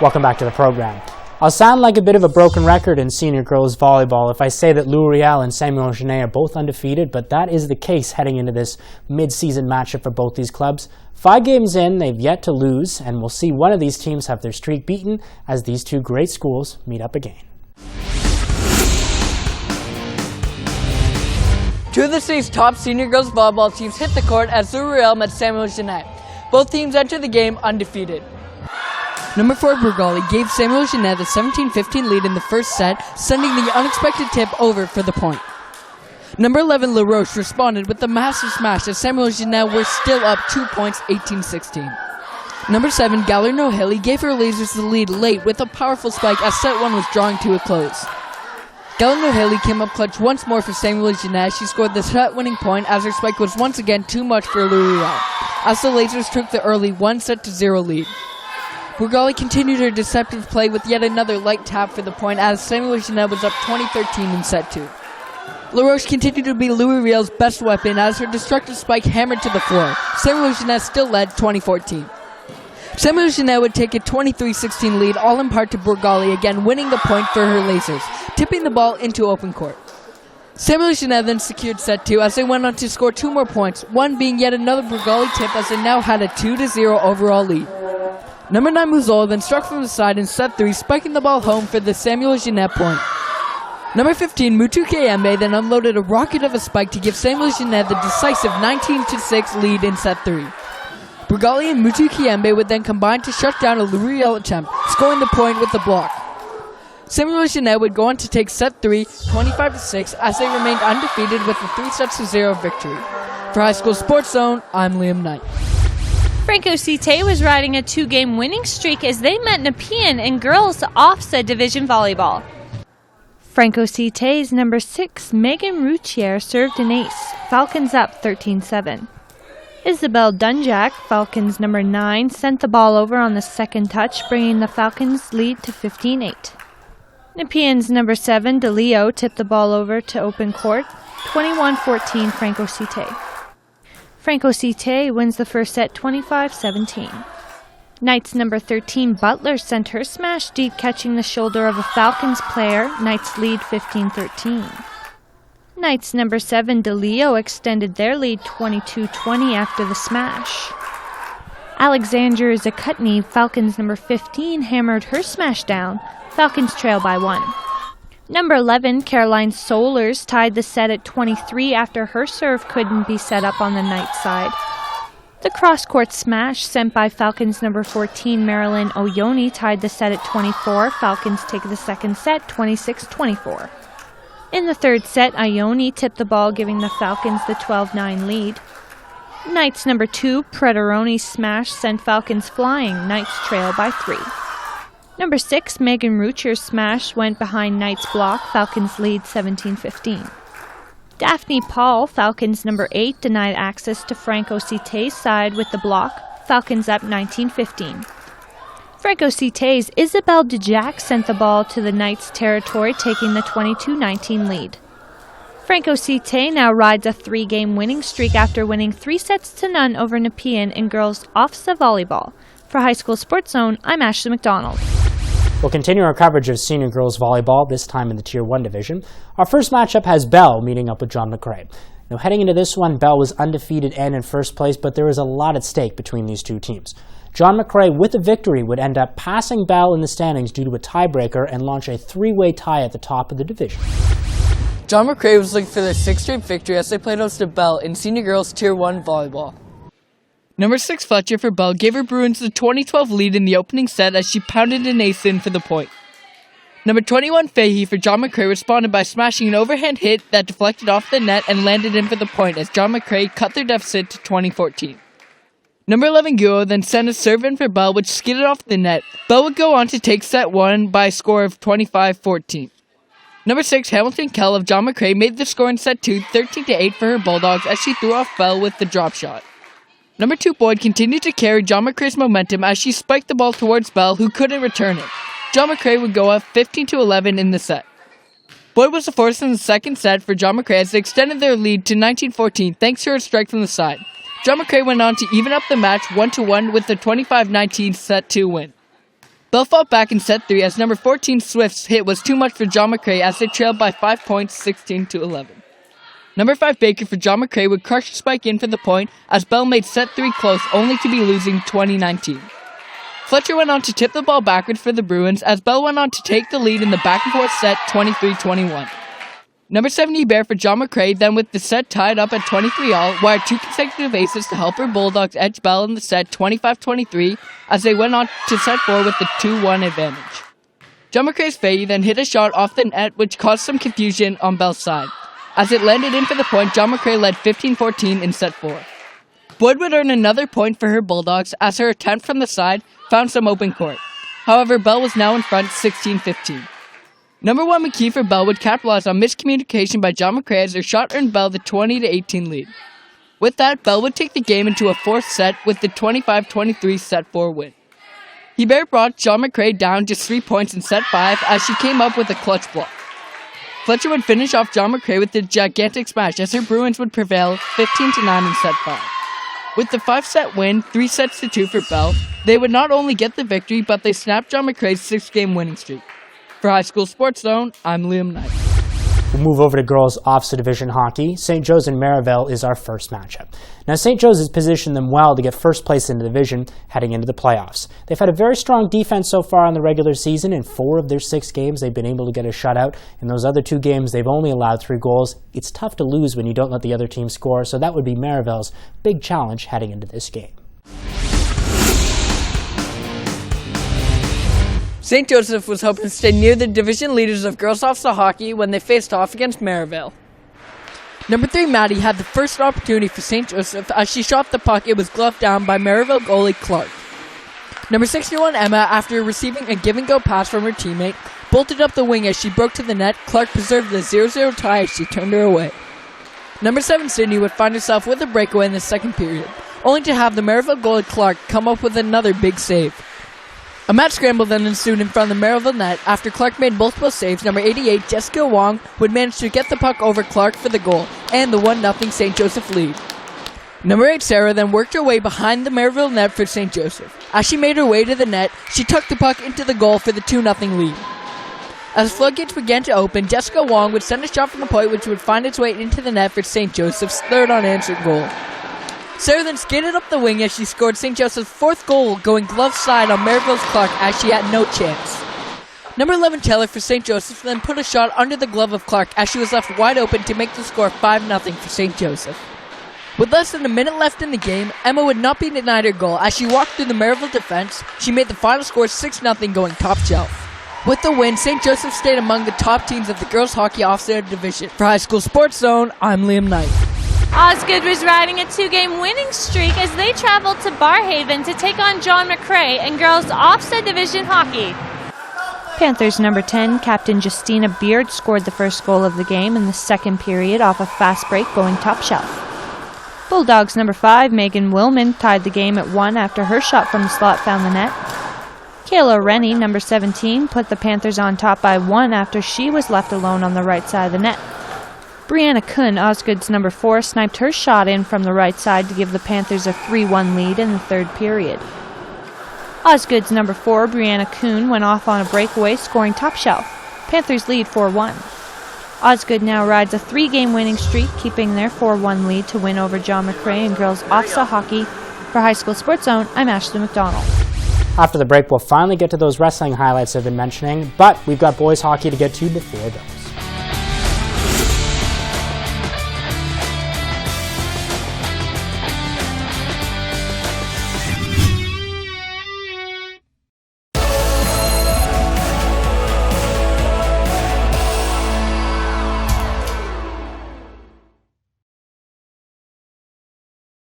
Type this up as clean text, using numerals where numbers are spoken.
Welcome back to the program. I'll sound like a bit of a broken record in senior girls volleyball if I say that Louis-Riel and Samuel-Genest are both undefeated, but that is the case heading into this mid-season matchup for both these clubs. 5 games in, they've yet to lose, and we'll see one of these teams have their streak beaten as these two great schools meet up again. Two of the city's top senior girls volleyball teams hit the court as Louis-Riel met Samuel-Genest. Both teams entered the game undefeated. Number 4 Merivale gave Samuel-Genest the 17-15 lead in the first set, sending the unexpected tip over for the point. Number 11 La Roche responded with a massive smash as Samuel-Genest were still up 2 points, 18-16. Number 7 Cairine gave her lasers the lead late with a powerful spike as set 1 was drawing to a close. Cairine came up clutch once more for Samuel-Genest. She scored the set-winning point as her spike was once again too much for Louis-Riel, as the lasers took the early 1-0 lead. Merivale continued her deceptive play with yet another light tap for the point as Samuel-Genest was up 20-13 in set 2. La Roche continued to be Louis-Riel's best weapon as her destructive spike hammered to the floor. Samuel-Genest still led 20-14. Samuel-Genest would take a 23-16 lead, all in part to Merivale again winning the point for her lasers, tipping the ball into open court. Samuel-Genest then secured set 2 as they went on to score 2 more points, one being yet another Merivale tip as they now had a 2-0 overall lead. Number 9 Muzola then struck from the side in set 3, spiking the ball home for the Samuel-Genest point. Number 15 Mutu Kayembe then unloaded a rocket of a spike to give Samuel-Genest the decisive 19-6 lead in set 3. Merivale and Mutu Kayembe would then combine to shut down a Louis-Riel attempt, scoring the point with the block. Samuel-Genest would go on to take set 3, 25-6, as they remained undefeated with a 3-0 victory. For High School Sports Zone, I'm Liam Knight. Franco-Cité was riding a 2-game winning streak as they met Nepean in girls OFSAA Division Volleyball. Franco-Cité's number 6, Megan Routier, served an ace. Falcons up 13-7. Isabelle Dunjak, Falcons number 9, sent the ball over on the second touch, bringing the Falcons' lead to 15-8. Nepean's number 7, DeLeo, tipped the ball over to open court, 21-14 Franco-Cité. Franco-Cité wins the first set 25-17. Knights number 13, Butler, sent her smash deep, catching the shoulder of a Falcons player. Knights lead 15-13. Knights number 7, DeLeo, extended their lead 22-20 after the smash. Alexandra Zakutny, Falcons number 15, hammered her smash down. Falcons trail by 1. Number 11, Caroline Solers, tied the set at 23 after her serve couldn't be set up on the Knights side. The cross-court smash sent by Falcons number 14, Marilyn Oyoni, tied the set at 24. Falcons take the second set, 26-24. In the third set, Oyoni tipped the ball, giving the Falcons the 12-9 lead. Knights number 2, Prederoni's smash sent Falcons flying. Knights trail by 3. Number 6, Megan Routier's smash went behind Knights' block. Falcons lead 17-15. Daphne Paul, Falcons number 8, denied access to Franco-Cité's side with the block. Falcons up 19-15. Franco-Cité's Isabelle Dunjak sent the ball to the Knights' territory, taking the 22-19 lead. Franco-Cité now rides a 3-game winning streak after winning 3-0 over Nepean in girls OFSAA volleyball. For High School Sports Zone, I'm Ashley McDonald. We'll continue our coverage of senior girls volleyball, this time in the Tier 1 division. Our first matchup has Bell meeting up with John McCrae. Now, heading into this one, Bell was undefeated and in first place, but there was a lot at stake between these two teams. John McCrae, with a victory, would end up passing Bell in the standings due to a tiebreaker and launch a 3-way tie at the top of the division. John McCrae was looking for their 6th straight victory as they played host to Bell in senior girls Tier 1 volleyball. Number 6 Fletcher for Bell gave her Bruins the 20-12 lead in the opening set as she pounded an ace in for the point. Number 21 Fahey for John McCrae responded by smashing an overhand hit that deflected off the net and landed in for the point as John McCrae cut their deficit to 20-14. Number 11 Guo then sent a serve in for Bell which skidded off the net. Bell would go on to take set 1 by a score of 25-14. Number 6 Hamilton Kell of John McCrae made the score in set 2 13-8 for her Bulldogs as she threw off Bell with the drop shot. Number 2 Boyd continued to carry John McCrae's momentum as she spiked the ball towards Bell, who couldn't return it. John McCrae would go up 15-11 in the set. Boyd was the force in the second set for John McCrae as they extended their lead to 19-14 thanks to her strike from the side. John McCrae went on to even up the match 1-1 with the 25-19 set 2 win. Bell fought back in set 3 as number 14 Swift's hit was too much for John McCrae as they trailed by 5 points, 16-11. Number 5 Baker for John McCrae would crush the spike in for the point as Bell made set 3 close, only to be losing 20-19. Fletcher went on to tip the ball backwards for the Bruins as Bell went on to take the lead in the back-and-forth set 23-21. Number 70 Bear for John McCrae, then with the set tied up at 23-all, wired 2 consecutive aces to help her Bulldogs edge Bell in the set 25-23 as they went on to set 4 with the 2-1 advantage. John McCrae's Faye then hit a shot off the net which caused some confusion on Bell's side. As it landed in for the point, John McCrae led 15-14 in set 4. Boyd would earn another point for her Bulldogs as her attempt from the side found some open court. However, Bell was now in front 16-15. Number 1 McKee for Bell would capitalize on miscommunication by John McCrae as their shot earned Bell the 20-18 lead. With that, Bell would take the game into a 4th set with the 25-23 set 4 win. Hebert brought John McCrae down just 3 points in set 5 as she came up with a clutch block. Fletcher would finish off John McCrae with a gigantic smash as her Bruins would prevail 15-9 in set 5. With the 5-set win, 3-2 for Bell, they would not only get the victory, but they snapped John McCrae's 6-game winning streak. For High School Sports Zone, I'm Liam Knight. We'll move over to girls OFSAA Division Hockey. St. Joe's and Merivale is our first matchup. Now, St. Joe's has positioned them well to get first place in the division heading into the playoffs. They've had a very strong defense so far in the regular season. In 4 of their 6 games, they've been able to get a shutout. In those other 2 games, they've only allowed 3 goals. It's tough to lose when you don't let the other team score, so that would be Merivale's big challenge heading into this game. St. Joseph was hoping to stay near the division leaders of girls OFSAA hockey when they faced off against Merivale. Number 3 Maddie had the first opportunity for St. Joseph as she shot the puck. It was gloved down by Merivale goalie Clark. Number 61 Emma, after receiving a give-and-go pass from her teammate, bolted up the wing as she broke to the net. Clark preserved the 0-0 tie as she turned her away. Number 7 Sydney would find herself with a breakaway in the second period, only to have the Merivale goalie Clark come up with another big save. A mad scramble then ensued in front of the Merivale net after Clark made multiple saves. Number 88, Jessica Wong, would manage to get the puck over Clark for the goal and the 1-0 St. Joseph lead. Number 8, Sarah, then worked her way behind the Merivale net for St. Joseph. As she made her way to the net, she tucked the puck into the goal for the 2-0 lead. As floodgates began to open, Jessica Wong would send a shot from the point which would find its way into the net for St. Joseph's third unanswered goal. Sarah then skated up the wing as she scored St. Joseph's 4th goal, going glove side on Merivale's Clark as she had no chance. Number 11 Taylor for St. Joseph's then put a shot under the glove of Clark as she was left wide open to make the score 5-0 for St. Joseph. With less than a minute left in the game, Emma would not be denied her goal. As she walked through the Merivale defense, she made the final score 6-0 going top shelf. With the win, St. Joseph stayed among the top teams of the girls hockey OFSAA division. For High School Sports Zone, I'm Liam Knight. Osgoode was riding a 2-game winning streak as they traveled to Barhaven to take on John McCrae in girls OFSAA Division Hockey. Panthers number 10, Captain Justina Beard, scored the first goal of the game in the second period off a fast break going top shelf. Bulldogs number 5, Megan Willman, tied the game at 1 after her shot from the slot found the net. Kayla Rennie, number 17, put the Panthers on top by 1 after she was left alone on the right side of the net. Brianna Kuhn, Osgoode's number 4, sniped her shot in from the right side to give the Panthers a 3-1 lead in the third period. Osgoode's number 4, Brianna Kuhn, went off on a breakaway, scoring top shelf. Panthers lead 4-1. Osgoode now rides a 3-game winning streak, keeping their 4-1 lead to win over John McCrae in girls OFSAA hockey. For High School Sports Zone, I'm Ashley McDonald. After the break, we'll finally get to those wrestling highlights I've been mentioning, but we've got boys hockey to get to before those.